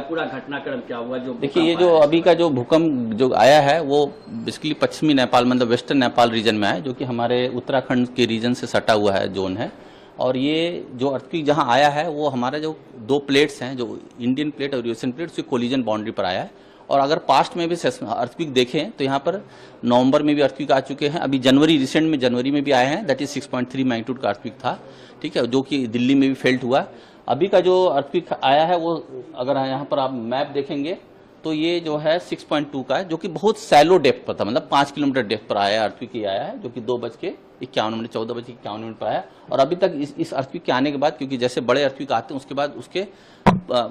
पूरा घटनाक्रम क्या हुआ? जो देखिए, ये जो अभी का जो भूकंप जो आया है वो बेसिकली पश्चिमी नेपाल मतलब वेस्टर्न नेपाल रीजन में है, जो कि हमारे उत्तराखंड के रीजन से सटा हुआ है जोन है। और ये जो अर्थक्वेक जहां आया है वो हमारे जो दो प्लेट्स हैं, जो इंडियन प्लेट और यूएसएन प्लेट, उसकी कोलिजन बाउंड्री पर आया है। और अगर पास्ट में भी अर्थक्वेक देखें तो यहाँ पर नवंबर में भी अर्थक्वेक आ चुके हैं, अभी जनवरी में भी आए हैं, दैट इज 6.3 मैग्नीट्यूड का अर्थक्वेक था, ठीक है, जो कि दिल्ली में भी फेल्ट हुआ। अभी का जो अर्थक्वेक आया है वो अगर यहाँ पर आप मैप देखेंगे तो ये जो है 6.2 का है, जो कि बहुत सैलो डेप्थ पर था, मतलब 5 किलोमीटर डेप्थ पर आया अर्थक्वेक ही आया है, जो कि 14:51 पर आया। और अभी तक इस अर्थक्वेक के आने के बाद, क्योंकि जैसे बड़े अर्थक्वेक आते हैं उसके बाद उसके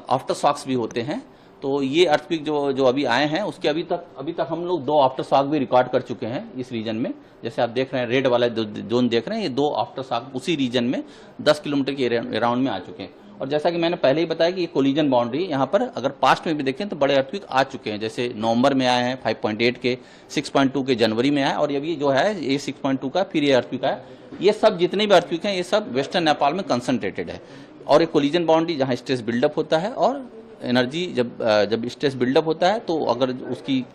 आफ्टर शॉक्स भी होते हैं, तो ये अर्थक्वेक जो अभी आए हैं उसके अभी तक हम लोग 2 आफ्टर शॉक भी रिकॉर्ड कर चुके हैं इस रीजन में। जैसे आप देख रहे हैं रेड वाला जोन देख रहे हैं, ये 2 आफ्टर शॉक उसी रीजन में 10 किलोमीटर के अराउंड में आ चुके हैं। और जैसा कि मैंने पहले ही बताया कि ये कोलिजन बाउंड्री यहाँ पर अगर पास्ट में भी देखें तो बड़े अर्थक्वेक आ चुके हैं, जैसे नवंबर में आए हैं 5.8 के, 6.2 के जनवरी में आए, और अभी जो है ये 6.2 का फिर ये अर्थक्वेक आया। ये सब जितने भी अर्थक्वेक हैं ये सब वेस्टर्न नेपाल में कंसंट्रेटेड है। और एक कोलिजन बाउंड्री जहाँ स्ट्रेस बिल्डअप होता है और एनर्जी जब स्ट्रेस बिल्डअप होता है तो अगर उसकी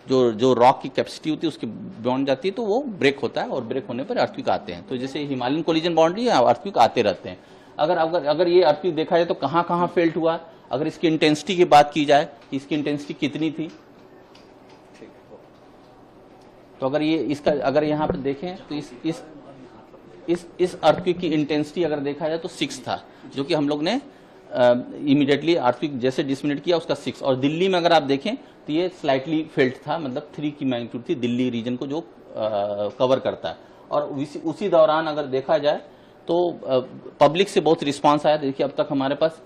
जो रॉक की कैपेसिटी होती है उसके बियॉन्ड जाती है तो वो ब्रेक होता है, और ब्रेक होने पर अर्थक्वेक आते हैं। तो जैसे हिमालयन कोलिजन बाउंड्री है, अर्थक्वेक आते रहते हैं। अगर ये अर्थक्वेक देखा जाए तो कहाँ कहाँ फेल्ट हुआ, अगर इसकी इंटेंसिटी की बात की जाए कि इसकी इंटेंसिटी कितनी थी, तो अगर यहाँ पर देखें तो इस अर्थक्वेक की इंटेंसिटी अगर देखा जाए तो 6 था, जो कि हम लोग ने इमीडिएटली अर्थक्वेक जैसे डिसमिनेट किया उसका 6। और दिल्ली में अगर आप देखें तो ये स्लाइटली फेल्ट था, मतलब 3 की मैग्नीट्यूड थी दिल्ली रीजन को जो कवर करता है। और उसी दौरान अगर देखा जाए तो पब्लिक से बहुत रिस्पांस आया। देखिए अब तक हमारे पास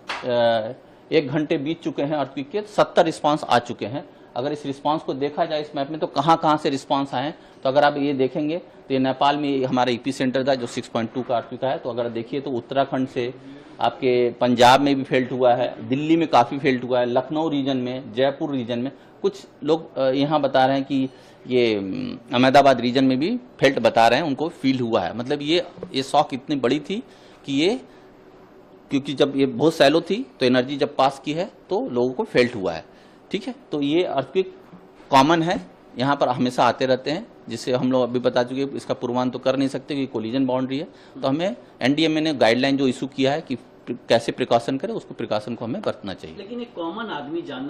1 घंटे बीत चुके हैं अर्थक्वेक के, 70 रिस्पांस आ चुके हैं। अगर इस रिस्पांस को देखा जाए इस मैप में तो कहाँ कहाँ से रिस्पांस आए हैं, तो अगर आप ये देखेंगे तो ये नेपाल में हमारा ईपी सेंटर था जो 6.2 का अर्थक्वेक है। तो अगर देखिए तो उत्तराखंड से आपके पंजाब में भी फेल्ट हुआ है, दिल्ली में काफ़ी फेल्ट हुआ है, लखनऊ रीजन में, जयपुर रीजन में, कुछ लोग यहाँ बता रहे हैं कि ये अहमदाबाद रीजन में भी फेल्ट बता रहे हैं, उनको फील हुआ है। मतलब ये शॉक इतनी बड़ी थी कि ये, क्योंकि जब ये बहुत सैलो थी तो एनर्जी जब पास की है तो लोगों को फेल्ट हुआ है, ठीक है। तो ये अर्थक्वेक कॉमन है, यहाँ पर हमेशा आते रहते हैं, जिससे हम लोग अभी बता चुके हैं इसका पूर्वान तो कर नहीं सकते कि कोलिजन बाउंड्री है। तो हमें एनडीएमए ने गाइडलाइन जो इशू किया है कि कैसे प्रिकॉशन करें, उसको प्रिकॉशन को हमें बरतना चाहिए। लेकिन एक कॉमन आदमी जानना